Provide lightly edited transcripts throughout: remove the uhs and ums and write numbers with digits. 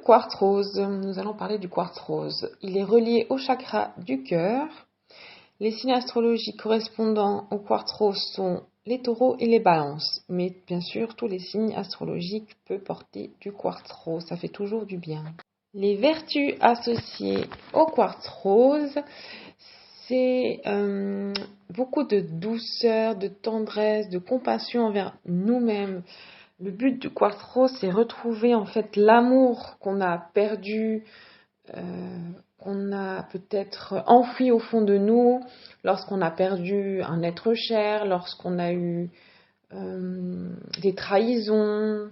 quartz rose. Nous allons parler du quartz rose. Il est relié au chakra du cœur. Les signes astrologiques correspondant au quartz rose sont les taureaux et les balances. Mais bien sûr, tous les signes astrologiques peuvent porter du quartz rose. Ça fait toujours du bien. Les vertus associées au quartz rose, c'est beaucoup de douceur, de tendresse, de compassion envers nous-mêmes. Le but du quartz rose, c'est retrouver en fait l'amour qu'on a perdu, qu'on a peut-être enfoui au fond de nous lorsqu'on a perdu un être cher, lorsqu'on a eu des trahisons,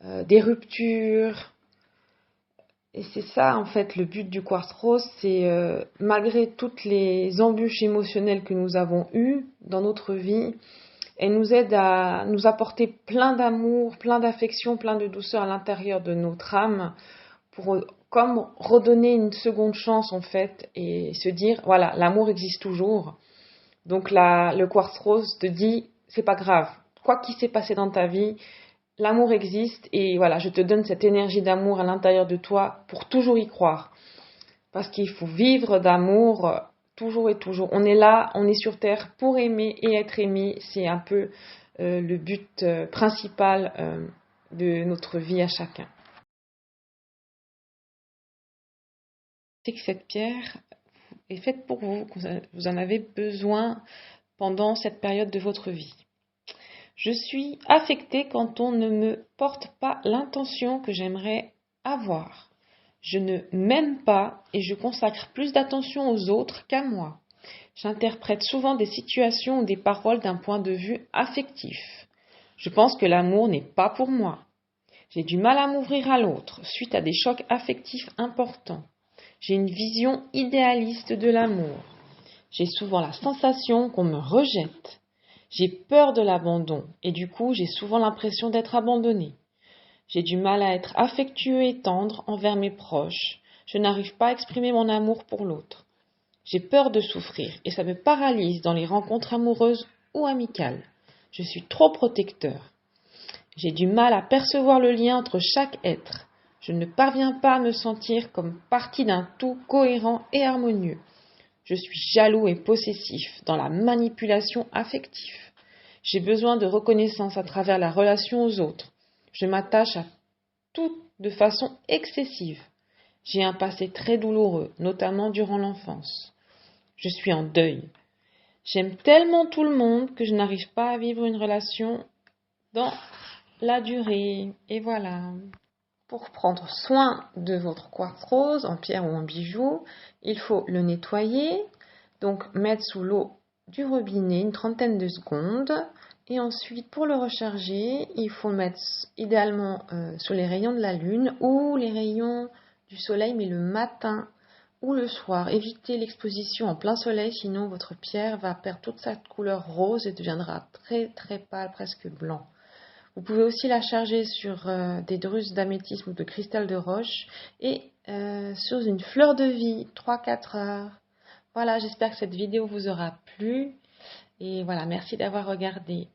des ruptures. Et c'est ça en fait le but du quartz rose, c'est malgré toutes les embûches émotionnelles que nous avons eues dans notre vie, elle nous aide à nous apporter plein d'amour, plein d'affection, plein de douceur à l'intérieur de notre âme pour comme redonner une seconde chance en fait et se dire voilà, l'amour existe toujours. Donc là, le quartz rose te dit c'est pas grave, quoi qu'il s'est passé dans ta vie, l'amour existe et voilà, je te donne cette énergie d'amour à l'intérieur de toi pour toujours y croire. Parce qu'il faut vivre d'amour toujours et toujours. On est là, on est sur Terre pour aimer et être aimé. C'est un peu le but principal de notre vie à chacun. C'est que cette pierre est faite pour vous, vous en avez besoin pendant cette période de votre vie. Je suis affectée quand on ne me porte pas l'intention que j'aimerais avoir. Je ne m'aime pas et je consacre plus d'attention aux autres qu'à moi. J'interprète souvent des situations ou des paroles d'un point de vue affectif. Je pense que l'amour n'est pas pour moi. J'ai du mal à m'ouvrir à l'autre suite à des chocs affectifs importants. J'ai une vision idéaliste de l'amour. J'ai souvent la sensation qu'on me rejette. J'ai peur de l'abandon et du coup j'ai souvent l'impression d'être abandonnée. J'ai du mal à être affectueux et tendre envers mes proches. Je n'arrive pas à exprimer mon amour pour l'autre. J'ai peur de souffrir et ça me paralyse dans les rencontres amoureuses ou amicales. Je suis trop protecteur. J'ai du mal à percevoir le lien entre chaque être. Je ne parviens pas à me sentir comme partie d'un tout cohérent et harmonieux. Je suis jaloux et possessif dans la manipulation affective. J'ai besoin de reconnaissance à travers la relation aux autres. Je m'attache à tout de façon excessive. J'ai un passé très douloureux, notamment durant l'enfance. Je suis en deuil. J'aime tellement tout le monde que je n'arrive pas à vivre une relation dans la durée. Et voilà. Pour prendre soin de votre quartz rose en pierre ou en bijou, il faut le nettoyer. Donc mettre sous l'eau du robinet une trentaine de secondes. Et ensuite, pour le recharger, il faut le mettre idéalement sous les rayons de la lune ou les rayons du soleil, mais le matin ou le soir. Évitez l'exposition en plein soleil, sinon votre pierre va perdre toute sa couleur rose et deviendra très très pâle, presque blanc. Vous pouvez aussi la charger sur des drusses d'améthyste ou de cristal de roche et sur une fleur de vie, 3-4 heures. Voilà, j'espère que cette vidéo vous aura plu. Et voilà, merci d'avoir regardé.